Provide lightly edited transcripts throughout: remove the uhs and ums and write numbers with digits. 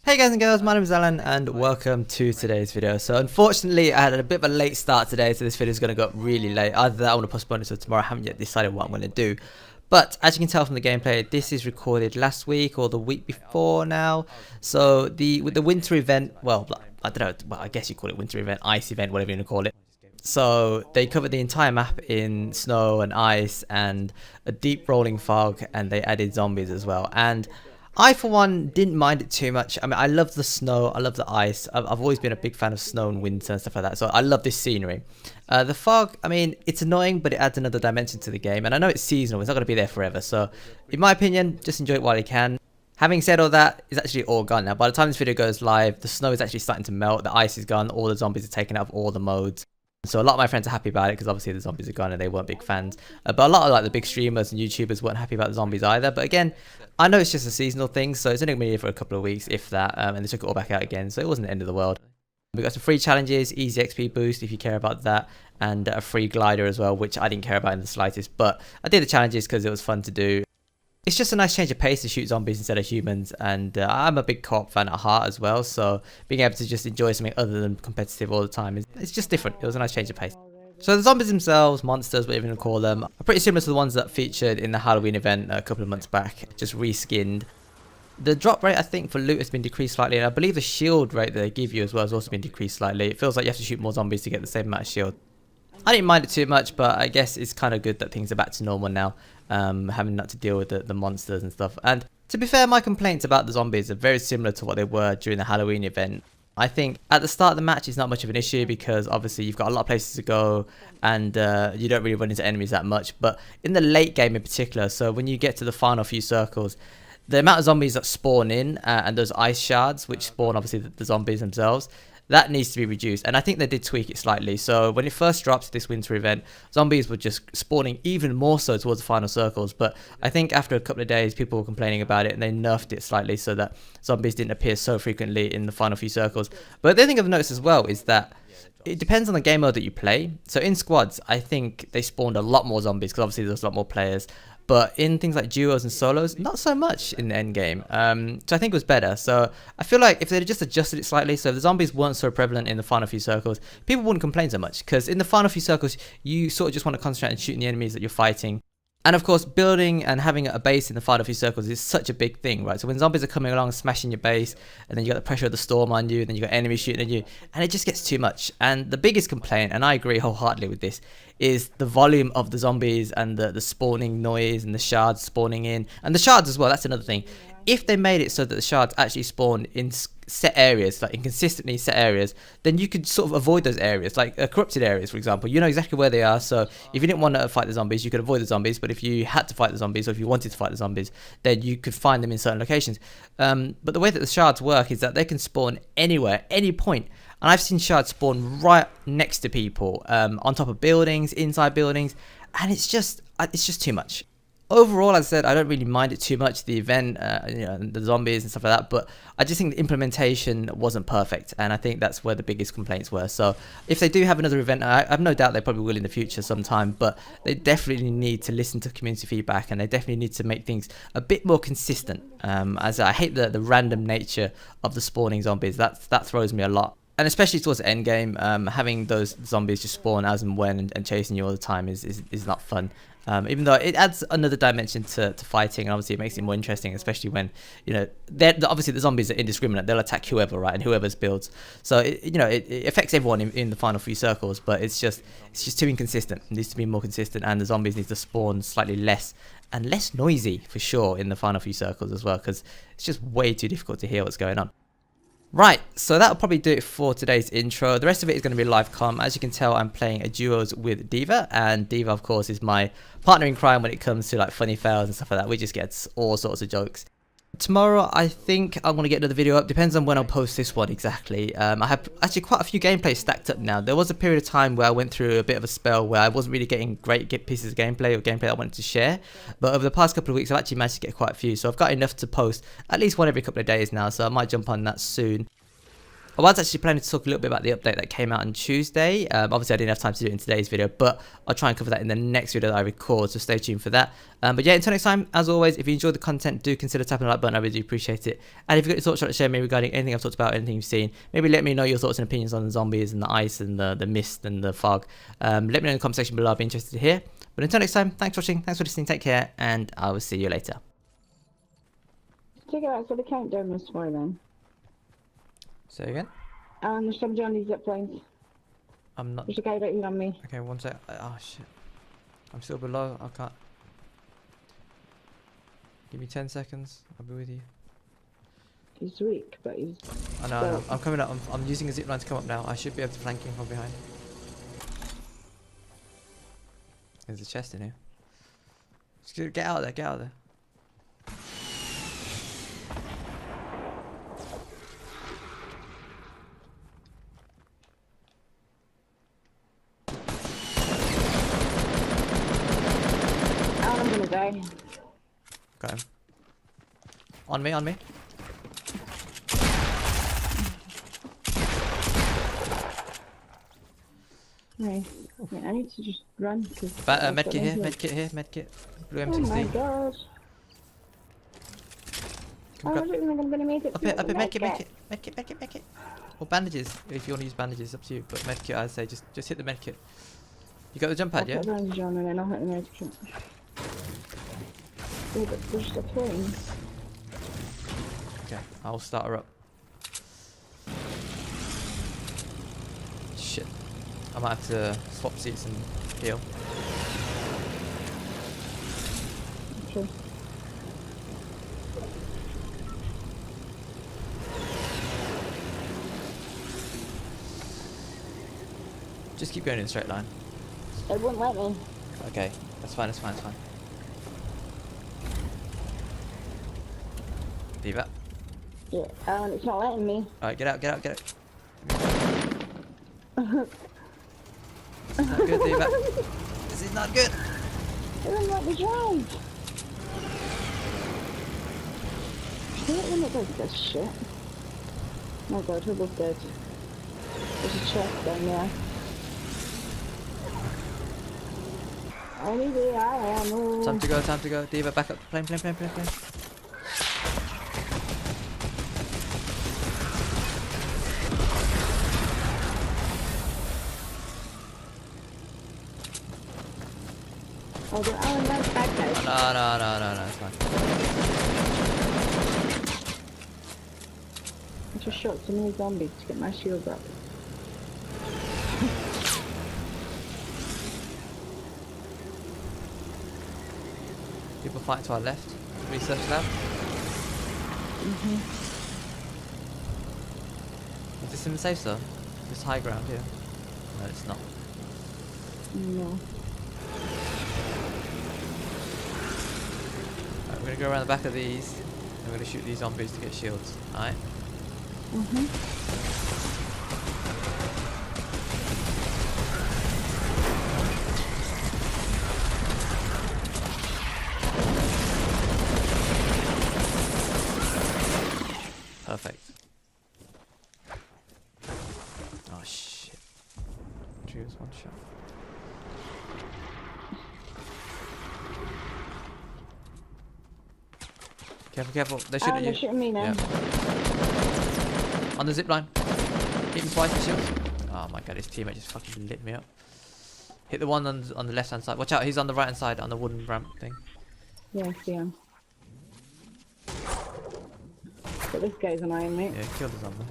Hey guys and girls, my name is Alan and welcome to today's video. So unfortunately I had a bit of a late start today, so this video is going to go up really late. Either that I want to postpone it till tomorrow. I haven't yet decided what I'm going to do. But as you can tell from the gameplay, this is recorded last week or the week before now. So with the winter event, well, I don't know, well I guess you call it winter event, ice event, whatever you want to call it. So they covered the entire map in snow and ice and a deep rolling fog, and they added zombies as well. And I, for one, didn't mind it too much. I mean, I love the snow, I love the ice. I've always been a big fan of snow and winter and stuff like that, so I love this scenery. The fog, I mean, it's annoying, but it adds another dimension to the game. And I know it's seasonal, it's not going to be there forever. So, in my opinion, just enjoy it while you can. Having said all that, it's actually all gone now. By the time this video goes live, the snow is actually starting to melt, the ice is gone, all the zombies are taken out of all the modes. So a lot of my friends are happy about it because obviously the zombies are gone and they weren't big fans. But a lot of like the big streamers and YouTubers weren't happy about the zombies either. But again, I know it's just a seasonal thing, so it's only going to be here for a couple of weeks, if that. And they took it all back out again, so it wasn't the end of the world. We got some free challenges, easy XP boost if you care about that, and a free glider as well, which I didn't care about in the slightest. But I did the challenges because it was fun to do. It's just a nice change of pace to shoot zombies instead of humans, and I'm a big co-op fan at heart as well, so being able to just enjoy something other than competitive all the time, it's just different. It was a nice change of pace. So the zombies themselves, monsters, whatever you want to call them, are pretty similar to the ones that featured in the Halloween event a couple of months back, just reskinned. The drop rate, I think, for loot has been decreased slightly, and I believe the shield rate that they give you as well has also been decreased slightly. It feels like you have to shoot more zombies to get the same amount of shield. I didn't mind it too much, but I guess it's kind of good that things are back to normal now, having not to deal with the monsters and stuff. And to be fair, my complaints about the zombies are very similar to what they were during the Halloween event. I think at the start of the match it's not much of an issue because obviously you've got a lot of places to go and you don't really run into enemies that much. But in the late game in particular, so when you get to the final few circles, the amount of zombies that spawn in and those ice shards which spawn obviously the zombies themselves, that needs to be reduced, and I think they did tweak it slightly. So when it first dropped this winter event, zombies were just spawning even more so towards the final circles, but I think after a couple of days people were complaining about it and they nerfed it slightly so that zombies didn't appear so frequently in the final few circles. But the other thing I've noticed as well is that it depends on the game mode that you play. So in squads, I think they spawned a lot more zombies because obviously there's a lot more players. But in things like duos and solos, not so much in the end game. So I think it was better. So I feel like if they'd just adjusted it slightly, so if the zombies weren't so prevalent in the final few circles, people wouldn't complain so much. Because in the final few circles, you sort of just want to concentrate on shooting the enemies that you're fighting. And of course, building and having a base in the final few circles is such a big thing, right? So when zombies are coming along and smashing your base, and then you got the pressure of the storm on you, and then you got enemies shooting at you, and it just gets too much. And the biggest complaint, and I agree wholeheartedly with this, is the volume of the zombies and the spawning noise and the shards spawning in. And the shards as well, that's another thing. If they made it so that the shards actually spawn in set areas, like in consistently set areas, then you could sort of avoid those areas, like corrupted areas, for example. You know exactly where they are, so if you didn't want to fight the zombies, you could avoid the zombies, but if you had to fight the zombies, or if you wanted to fight the zombies, then you could find them in certain locations. But the way that the shards work is that they can spawn anywhere, any point. And I've seen shards spawn right next to people, on top of buildings, inside buildings, and it's just too much. Overall, as I said, I don't really mind it too much, the event, you know, the zombies and stuff like that, but I just think the implementation wasn't perfect, and I think that's where the biggest complaints were. So if they do have another event, I have no doubt they probably will in the future sometime, but they definitely need to listen to community feedback, and they definitely need to make things a bit more consistent, as I hate the random nature of the spawning zombies. That throws me a lot. And especially towards the end game, having those zombies just spawn as and when and chasing you all the time is not fun. Even though it adds another dimension to fighting, and obviously it makes it more interesting, especially when, you know, obviously the zombies are indiscriminate. They'll attack whoever, right, and whoever's builds. So it affects everyone in the final few circles, but it's just too inconsistent. It needs to be more consistent, and the zombies need to spawn slightly less and less noisy for sure in the final few circles as well, because it's just way too difficult to hear what's going on. Right, so that'll probably do it for today's intro. The rest of it is going to be live comm. As you can tell, I'm playing a duos with Diva, and Diva, of course, is my partner in crime when it comes to like funny fails and stuff like that. We just get all sorts of jokes. Tomorrow, I think I'm going to get another video up. Depends on when I'll post this one exactly. I have actually quite a few gameplays stacked up now. There was a period of time where I went through a bit of a spell where I wasn't really getting great pieces of gameplay or gameplay I wanted to share. But over the past couple of weeks, I've actually managed to get quite a few. So I've got enough to post at least one every couple of days now. So I might jump on that soon. I was actually planning to talk a little bit about the update that came out on Tuesday. Obviously, I didn't have time to do it in today's video, but I'll try and cover that in the next video that I record, so stay tuned for that. But yeah, until next time, as always, if you enjoyed the content, do consider tapping the like button. I really do appreciate it. And if you've got your thoughts, to share me regarding anything I've talked about, anything you've seen, maybe let me know your thoughts and opinions on the zombies and the ice and the mist and the fog. Let me know in the comment section below. I'll be interested to hear. But until next time, thanks for watching, thanks for listening, take care, and I will see you later. Check it out, so the countdown was for then. Say again? There's somebody on these zip lines. I'm not. There's a guy right here on me. Okay, one sec. Oh shit. I'm still below. I can't. Give me 10 seconds. I'll be with you. He's weak, but he's... I know, I know. I'm coming up. I'm using a zip line to come up now. I should be able to flank him from behind. There's a chest in here. Just get out of there. Get out of there. I'm gonna die. Got him. On me, on me. Nice. Okay, I need to just run because... Medkit here, medkit here, medkit. Blue M16. Oh my god. I wasn't even gonna make it. Up here, medkit. Or bandages, if you want to use bandages, up to you. But medkit, I'd say just hit the medkit. You got the jump pad, yeah? I'll put bandage on and then I'll hit the medkit. Oh, but there's a plane. Okay, I'll start her up. Shit. I might have to swap seats and heal. Okay. Just keep going in a straight line. It won't let me. Okay, that's fine, that's fine, that's fine. Diva. Yeah, it's not letting me. Alright, get out, get out, get out. This is not good, Diva. This is not good. It won't let me drive. I hate when it does this shit. Oh god, we're both dead. There's a chest down there. Anyway, I am. Time to go, time to go. Diva, back up. Plane. Oh, the Alan, that's bad guys. No, it's fine. I just shot so many zombies to get my shield up. People fighting to our left. Research lab. Is this in the safe zone? This high ground here? No, it's not. No. Right, we're gonna go around the back of these. And we're gonna shoot these zombies to get shields. Alright? Perfect. Oh shit. Choose one shot. Careful. They're shooting at you. They're shooting me now. Yeah. On the zip line. Hit him twice with shields. Oh my god, his teammate just fucking lit me up. Hit the one on the left hand side. Watch out, he's on the right hand side on the wooden ramp thing. Yeah, I see him. But this guy's annoying me. Yeah, kill the zombie.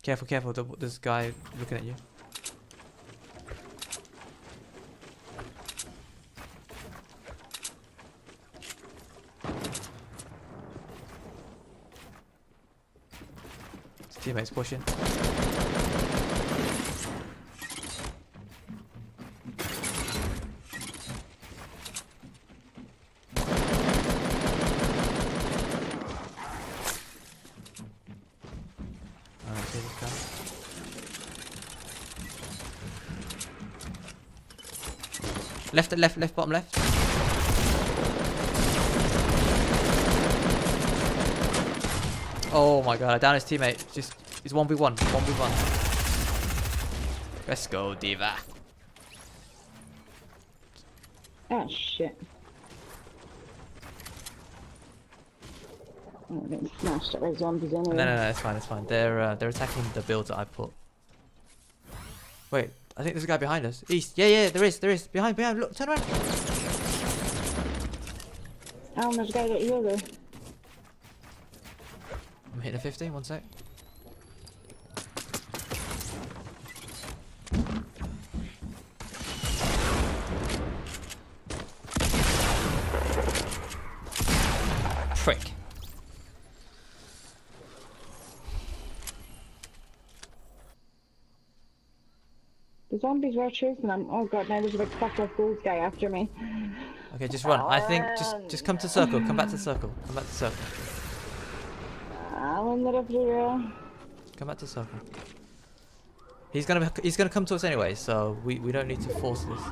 Careful, this guy looking at you. His teammate's pushing. Left, bottom left. Oh my god, I downed his teammate. Just, he's 1v1. 1v1. Let's go, Diva. Ah, shit. Oh, I'm getting smashed by zombies anyway. No, it's fine, it's fine. They're attacking the builds that I put. Wait, I think there's a guy behind us. East. Yeah, there is. Behind. Look, turn around. Oh, there's a guy right here though. I'm hitting a 50, one sec. Prick. The zombies were chasing them. Oh god, now there's a big fuck off gold guy after me. Okay, just run. I think just come to circle. Come back to circle. Come back to circle. I'm in the refrigerator. Come back to circle. He's gonna come to us anyway, so we don't need to force this.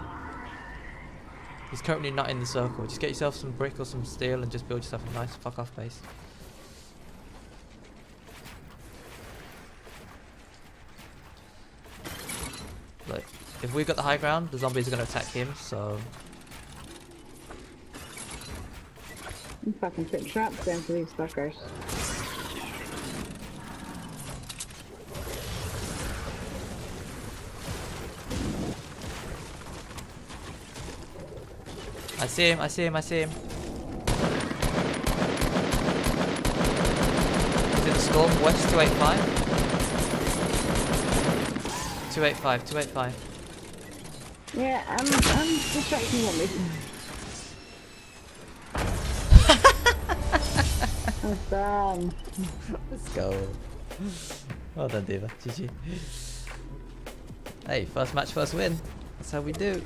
He's currently not in the circle. Just get yourself some brick or some steel and just build yourself a nice fuck off base. Look, if we got the high ground, the zombies are gonna attack him, so I'm fucking putting traps down for these fuckers. I see him. He's in the storm, west 285. 285. Yeah, I'm distracting them. I'm done. Let's go. Well done, Diva. GG. Hey, first match, first win. That's how we do.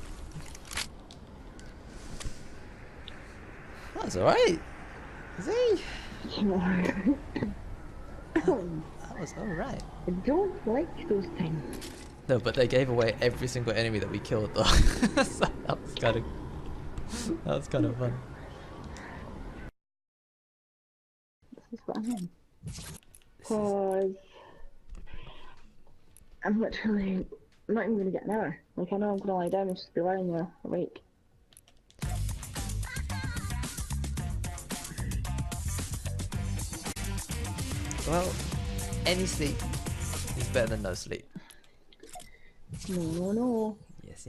That's alright. See? That was alright. I don't like those things. No, but they gave away every single enemy that we killed though. So that was kind of fun. This is what I mean. Cause I'm literally not even gonna get an hour. Like I know I'm gonna lie down and just be lying there awake. Well, any sleep is better than no sleep. No. Yes.